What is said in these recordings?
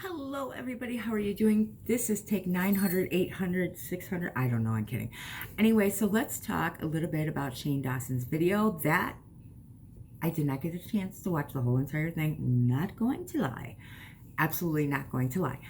Hello, everybody. How are you doing? This is take 900, 800, 600. I don't know. I'm kidding. Anyway, so let's talk a little bit about Shane Dawson's video that I did not get a chance to watch the whole entire thing. Not going to lie. Absolutely not going to lie.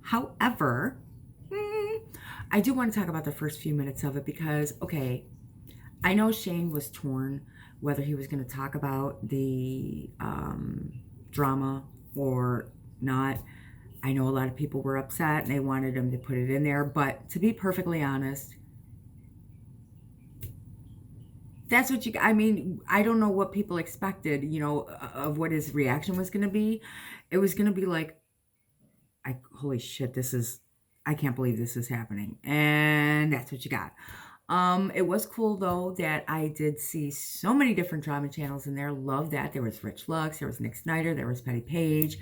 However, I do want to talk about the first few minutes of it because, okay, I know Shane was torn whether he was going to talk about the drama or not. I know a lot of people were upset and they wanted him to put it in there, but to be perfectly honest, that's what I mean, I don't know what people expected, of what his reaction was going to be. It was going to be like, holy shit, I can't believe this is happening. And that's what you got. It was cool though that I did see so many different drama channels in there. Love that. There was Rich Lux, there was Nick Snyder, there was Petty Page,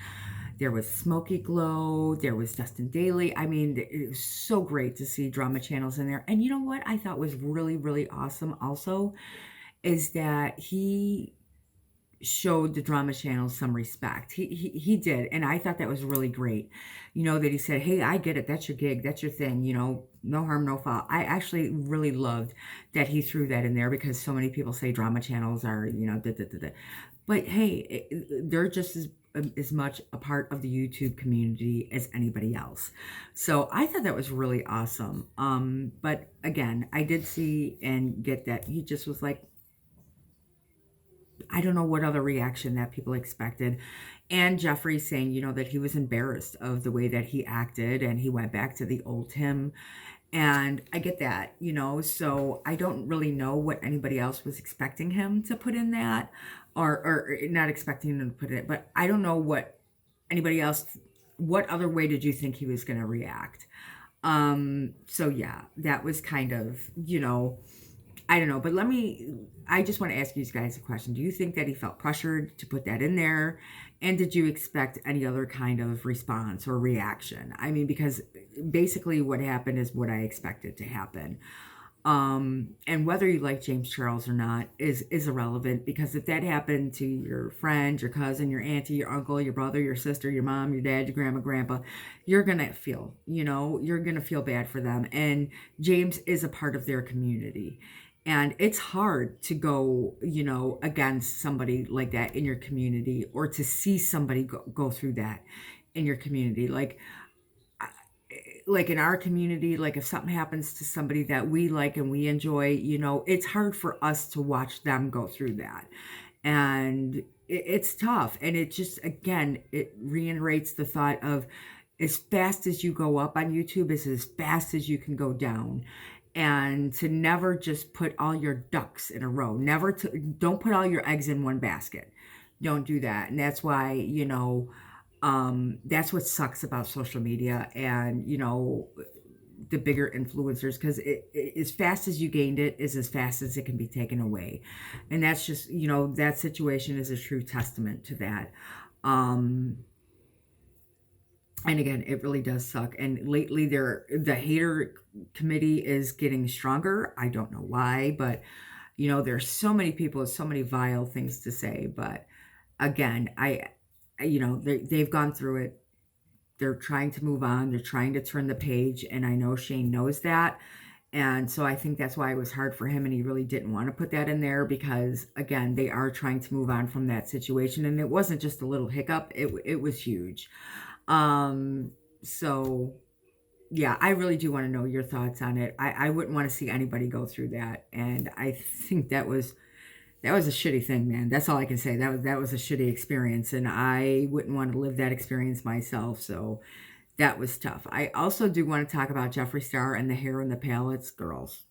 there was Smokey Glow, there was Dustin Daly. I mean, it was so great to see drama channels in there. And you know what I thought was really, really awesome also is that he showed the drama channel some respect. He did, and I thought that was really great. That he said, "Hey, I get it. That's your gig. That's your thing. No harm, no foul." I actually really loved that he threw that in there because so many people say drama channels are, da, da, da, da. But hey, they're just as much a part of the YouTube community as anybody else. So I thought that was really awesome. But again, I did see and get that he just was like, I don't know what other reaction that people expected. And Jeffrey saying, that he was embarrassed of the way that he acted and he went back to the old him. And I get that, so I don't really know what anybody else was expecting him to put in that or not expecting him to put it, but I don't know what anybody else, what other way did you think he was going to react? So yeah, that was kind of, I don't know, but I just want to ask you guys a question. Do you think that he felt pressured to put that in there? And did you expect any other kind of response or reaction? I mean, because basically what happened is what I expected to happen. And whether you like James Charles or not is irrelevant, because if that happened to your friend, your cousin, your auntie, your uncle, your brother, your sister, your mom, your dad, your grandma, grandpa, you're going to you're going to feel bad for them. And James is a part of their community. And it's hard to go, against somebody like that in your community, or to see somebody go through that in your community. Like in our community, like if something happens to somebody that we like and we enjoy, it's hard for us to watch them go through that. And it's tough. And it just, again, it reiterates the thought of as fast as you go up on YouTube is as fast as you can go down. And to never just put all your ducks in a row. Don't put all your eggs in one basket. Don't do that. And that's why, that's what sucks about social media and, the bigger influencers, because as fast as you gained it is as fast as it can be taken away. And that's just, that situation is a true testament to that. And again, it really does suck. And lately the hater committee is getting stronger. I don't know why, but there's so many people with so many vile things to say. But again, they've gone through it. They're trying to move on. They're trying to turn the page. And I know Shane knows that. And so I think that's why it was hard for him. And he really didn't want to put that in there because, again, they are trying to move on from that situation. And it wasn't just a little hiccup. It was huge. So yeah, I really do want to know your thoughts on it. I wouldn't want to see anybody go through that. And I think that was a shitty thing, man. That's all I can say. That was a shitty experience, and I wouldn't want to live that experience myself. So that was tough. I also do want to talk about Jeffree Star and the hair and the palettes, girls.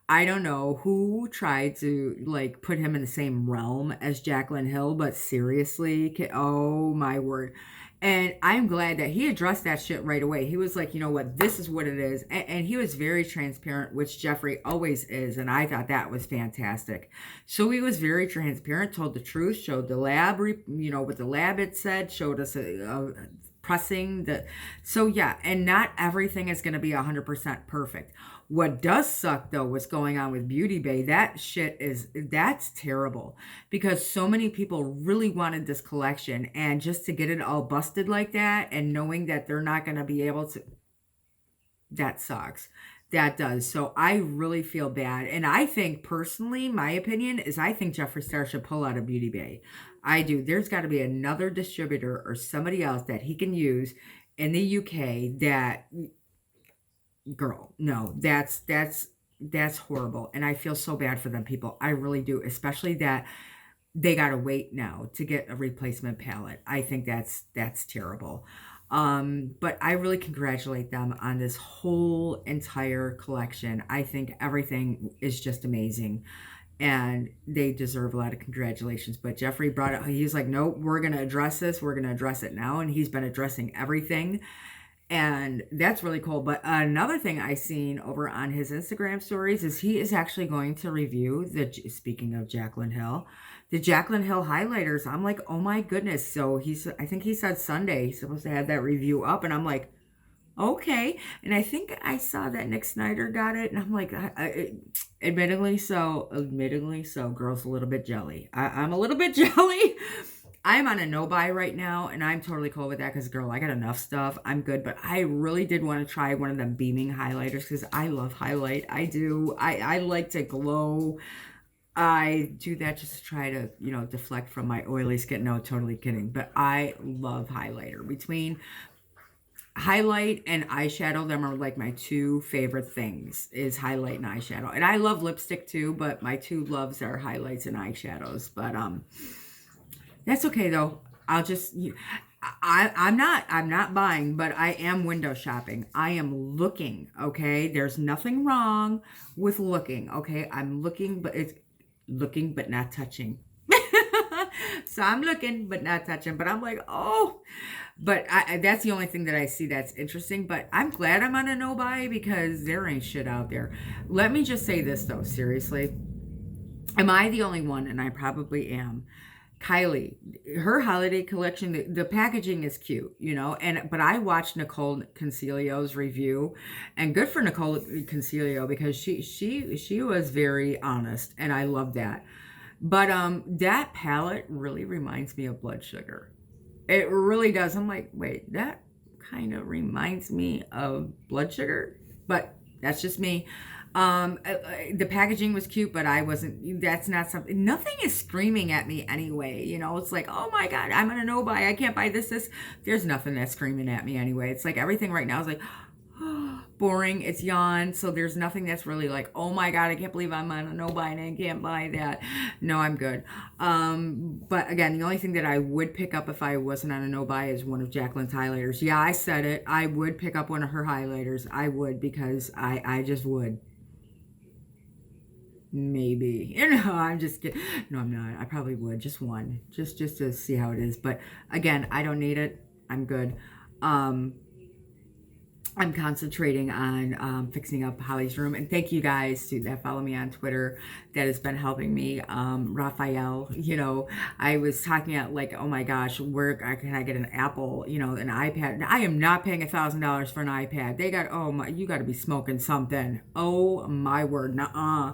I don't know who tried to like put him in the same realm as Jaclyn Hill, but seriously, oh my word. And I'm glad that he addressed that shit right away. He was like, you know what, this is what it is. And he was very transparent, which Jeffree always is. And I thought that was fantastic. So he was very transparent, told the truth, showed the lab, what the lab had said, showed us pressing the, so yeah, and not everything is going to be 100% perfect. What does suck though, what's going on with Beauty Bay, that's terrible, because so many people really wanted this collection, and just to get it all busted like that and knowing that they're not going to be able to, that sucks. That does. So I really feel bad. And I think personally, my opinion is I think Jeffree Star should pull out of Beauty Bay. I do. There's got to be another distributor or somebody else that he can use in the UK that, girl, no, that's horrible. And I feel so bad for them people. I really do, especially that they got to wait now to get a replacement palette. I think that's terrible. But I really congratulate them on this whole entire collection. I think everything is just amazing, and they deserve a lot of congratulations. But Jeffree brought it. He's like, nope, we're going to address this. We're going to address it now. And he's been addressing everything. And that's really cool. But another thing I seen over on his Instagram stories is he is actually going to review speaking of Jaclyn Hill, the Jaclyn Hill highlighters. I'm like, oh my goodness. So I think he said Sunday he's supposed to have that review up. And I'm like, okay. And I think I saw that Nick Snyder got it. And I'm like, admittedly so, girl's a little bit jelly. I'm a little bit jelly. I'm on a no buy right now, and I'm totally cool with that because, girl, I got enough stuff. I'm good, but I really did want to try one of them beaming highlighters because I love highlight. I do. I like to glow. I do that just to try to, deflect from my oily skin. No, totally kidding. But I love highlighter. Between highlight and eyeshadow, them are like my two favorite things, is highlight and eyeshadow. And I love lipstick too, but my two loves are highlights and eyeshadows. But, that's okay though. I'm not buying, but I am window shopping. I am looking, okay? There's nothing wrong with looking, okay? I'm looking, but it's looking, but not touching. So I'm looking, but not touching. But I'm like, oh, but that's the only thing that I see that's interesting. But I'm glad I'm on a no buy because there ain't shit out there. Let me just say this though, seriously. Am I the only one? And I probably am. Kylie, her holiday collection, the packaging is cute, but I watched Nicole Concilio's review, and good for Nicole Concilio because she was very honest, and I love that. But that palette really reminds me of Blood Sugar. It really does. I'm like, wait, that kind of reminds me of Blood Sugar, but that's just me. The packaging was cute, but that's not something, nothing is screaming at me anyway. It's like, oh my God, I'm gonna no buy. I can't buy this. There's nothing that's screaming at me anyway. It's like everything right now is like, boring. It's yawn. So there's nothing that's really like, oh my God, I can't believe I'm on a no buy and I can't buy that. No, I'm good. But again, the only thing that I would pick up if I wasn't on a no buy is one of Jaclyn's highlighters. Yeah, I said it. I would pick up one of her highlighters. I would, because I just would. Maybe, I'm just kidding. No, I'm not. I probably would, just one, just to see how it is. But again, I don't need it. I'm good. I'm concentrating on fixing up Holly's room. And thank you guys that follow me on Twitter. That has been helping me. Raphael, I was talking about like, oh my gosh, where can I get an Apple, an iPad? I am not paying $1,000 for an iPad. They got, oh my, you got to be smoking something. Oh my word, nuh-uh.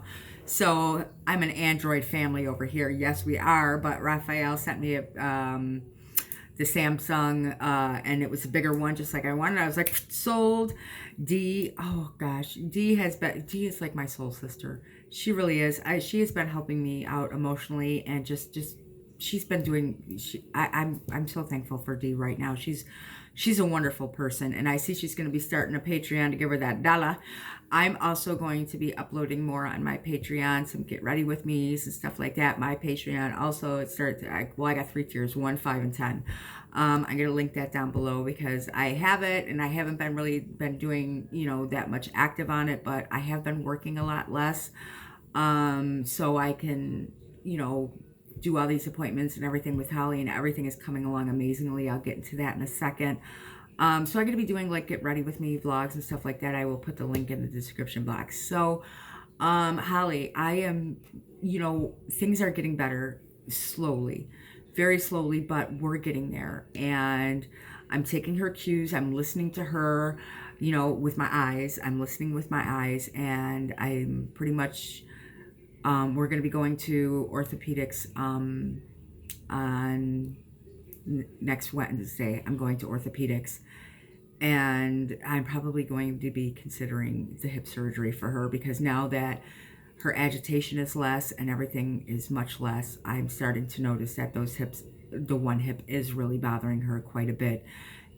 So I'm an Android family over here. Yes, we are. But Raphael sent me the Samsung, and it was a bigger one, just like I wanted. I was like, sold. Oh gosh, D is like my soul sister. She really is. She has been helping me out emotionally, and just she's been doing. I'm so thankful for D right now. She's a wonderful person, and I see she's going to be starting a Patreon to give her that dollar. I'm also going to be uploading more on my Patreon, some get ready with me's and stuff like that. My Patreon also, I got 3 tiers, 1, 5, and 10. I'm going to link that down below because I have it, and I haven't been doing, that much active on it, but I have been working a lot less. So I can, do all these appointments and everything with Holly, and everything is coming along amazingly. I'll get into that in a second. So I'm going to be doing like get ready with me vlogs and stuff like that. I will put the link in the description box. So, Holly, I am, things are getting better slowly, very slowly, but we're getting there. And I'm taking her cues. I'm listening to her, with my eyes. I'm listening with my eyes, and I'm pretty much, we're going to be going to orthopedics on next Wednesday. I'm going to orthopedics, and I'm probably going to be considering the hip surgery for her, because now that her agitation is less and everything is much less, I'm starting to notice that the one hip is really bothering her quite a bit.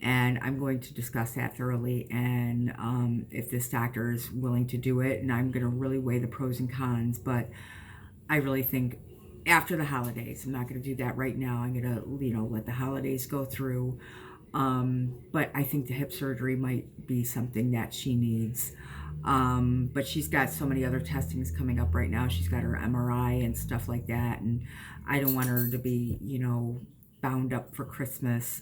And I'm going to discuss that thoroughly, and if this doctor is willing to do it, and I'm going to really weigh the pros and cons. But I really think after the holidays, I'm not going to do that right now. I'm going to, let the holidays go through. But I think the hip surgery might be something that she needs. But she's got so many other testings coming up right now. She's got her MRI and stuff like that. And I don't want her to be, bound up for Christmas.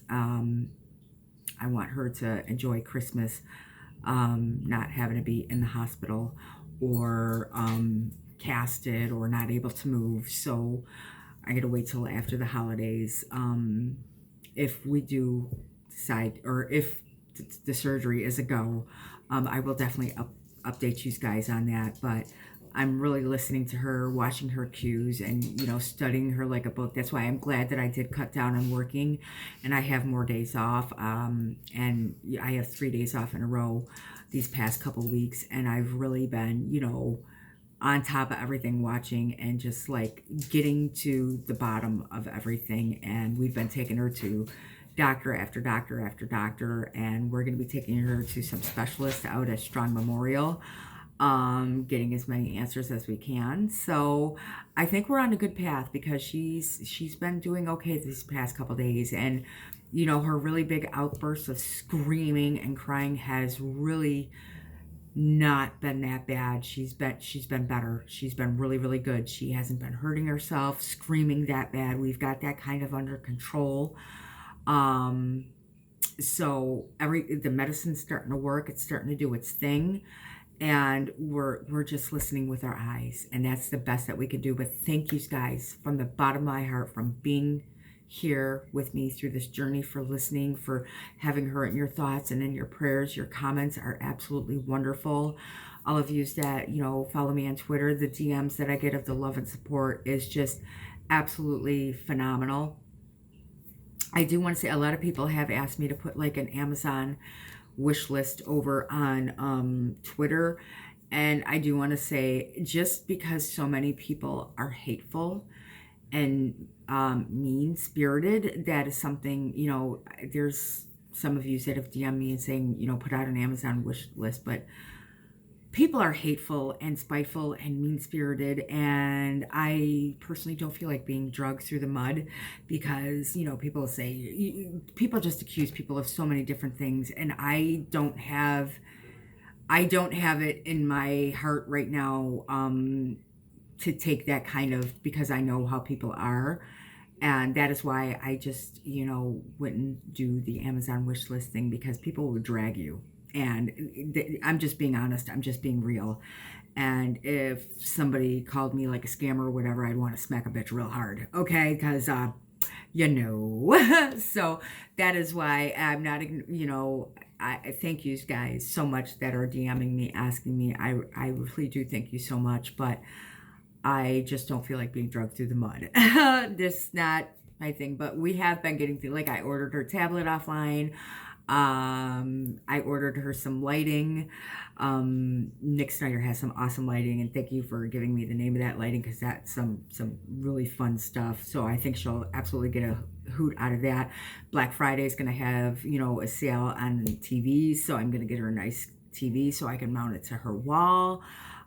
I want her to enjoy Christmas, not having to be in the hospital or casted or not able to move. So I got to wait till after the holidays. If we do decide, or if the surgery is a go, I will definitely update you guys on that. But I'm really listening to her, watching her cues, and studying her like a book. That's why I'm glad that I did cut down on working, and I have more days off. And I have 3 days off in a row these past couple weeks, and I've really been, on top of everything, watching and just like getting to the bottom of everything. And we've been taking her to doctor after doctor after doctor, and we're going to be taking her to some specialists out at Strong Memorial, getting as many answers as we can. So I think we're on a good path, because she's been doing okay these past couple days. And her really big outbursts of screaming and crying has really not been that bad. She's been better. She's been really, really good. She hasn't been hurting herself, screaming that bad. We've got that kind of under control. So the medicine's starting to work. It's starting to do its thing. And we're just listening with our eyes, and that's the best that we could do. But thank you guys from the bottom of my heart, from being here with me through this journey, for listening, for having her in your thoughts and in your prayers. Your comments are absolutely wonderful. All of you that follow me on Twitter, the DMs that I get of the love and support is just absolutely phenomenal. I do want to say, a lot of people have asked me to put like an Amazon wish list over on Twitter, and I do want to say, just because so many people are hateful and mean-spirited, that is something, there's some of you that have DM'd me and saying, put out an Amazon wish list, but people are hateful and spiteful and mean-spirited, and I personally don't feel like being dragged through the mud, because people just accuse people of so many different things, and I don't have it in my heart right now to take that kind of, because I know how people are. And that is why I just, wouldn't do the Amazon wish list thing, because people would drag you. And I'm just being honest. I'm just being real. And if somebody called me like a scammer or whatever, I'd want to smack a bitch real hard. Okay? Because, so that is why I'm not, I thank you guys so much that are DMing me, asking me. I really do thank you so much. But I just don't feel like being dragged through the mud. This is not my thing. But we have been getting through, like I ordered her tablet offline. I ordered her some lighting. Nick Snyder has some awesome lighting, and thank you for giving me the name of that lighting, because that's some really fun stuff. So I think she'll absolutely get a hoot out of that. Black Friday is going to have, a sale on TVs, so I'm going to get her a nice TV so I can mount it to her wall.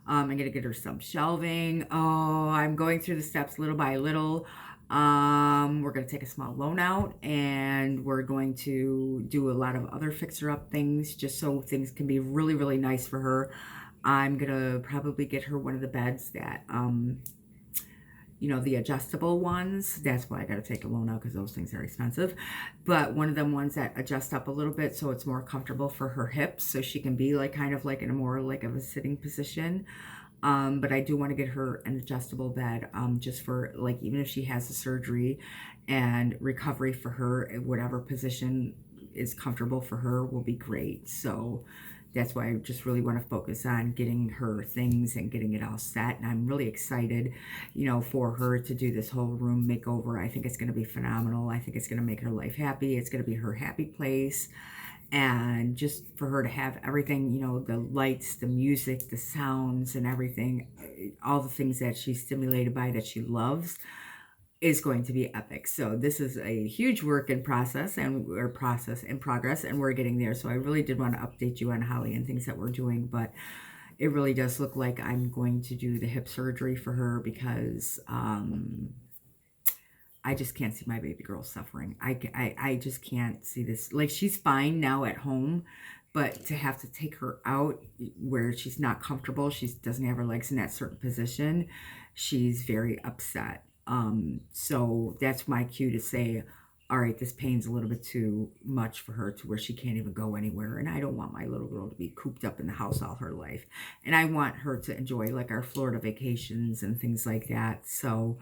I'm going to get her some shelving. Oh, I'm going through the steps little by little. We're going to take a small loan out, and we're going to do a lot of other fixer-up things, just so things can be really, really nice for her. I'm going to probably get her one of the beds that, the adjustable ones. That's why I got to take a loan out, because those things are expensive. But one of them ones that adjust up a little bit, so it's more comfortable for her hips, so she can be like kind of like in a more like of a sitting position. But I do want to get her an adjustable bed, just for like, even if she has a surgery and recovery for her, whatever position is comfortable for her will be great. So that's why I just really want to focus on getting her things and getting it all set. And I'm really excited, you know, for her to do this whole room makeover. I think it's going to be phenomenal. I think it's going to make her life happy. It's going to be her happy place. And just for her to have everything, you know, the lights, the music, the sounds and everything, all the things that she's stimulated by that she loves, is going to be epic. So this is a huge work in process, and we're process in progress, and we're getting there. So I really did want to update you on Holly and things that we're doing, but it really does look like I'm going to do the hip surgery for her because I just can't see my baby girl suffering. I just can't see this. Like, she's fine now at home, but to have to take her out where she's not comfortable, she doesn't have her legs in that certain position, she's very upset. So that's my cue to say, all right, this pain's a little bit too much for her to where she can't even go anywhere. And I don't want my little girl to be cooped up in the house all her life. And I want her to enjoy like our Florida vacations and things like that. So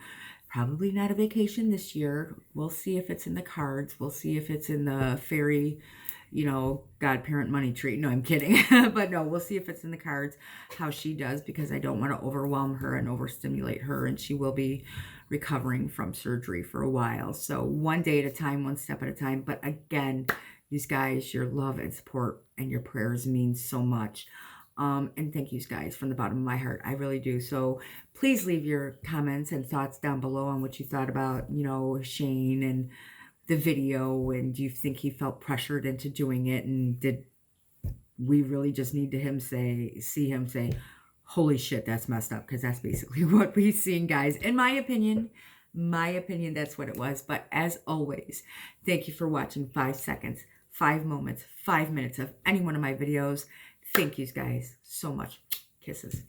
probably not a vacation this year. We'll see if it's in the cards. We'll see if it's in the fairy, you know, godparent money tree. No, I'm kidding. But no, we'll see if it's in the cards, how she does, because I don't want to overwhelm her and overstimulate her. And she will be recovering from surgery for a while. So one day at a time, one step at a time. But again, you guys, your love and support and your prayers mean so much. And thank you guys from the bottom of my heart. I really do. So please leave your comments and thoughts down below on what you thought about, you know, Shane and the video. And do you think he felt pressured into doing it? And did we really just need to see him say, holy shit, that's messed up? Because that's basically what we've seen, guys. In my opinion, that's what it was. But as always, thank you for watching 5 seconds, 5 moments, 5 minutes of any one of my videos. Thank you guys so much. Kisses.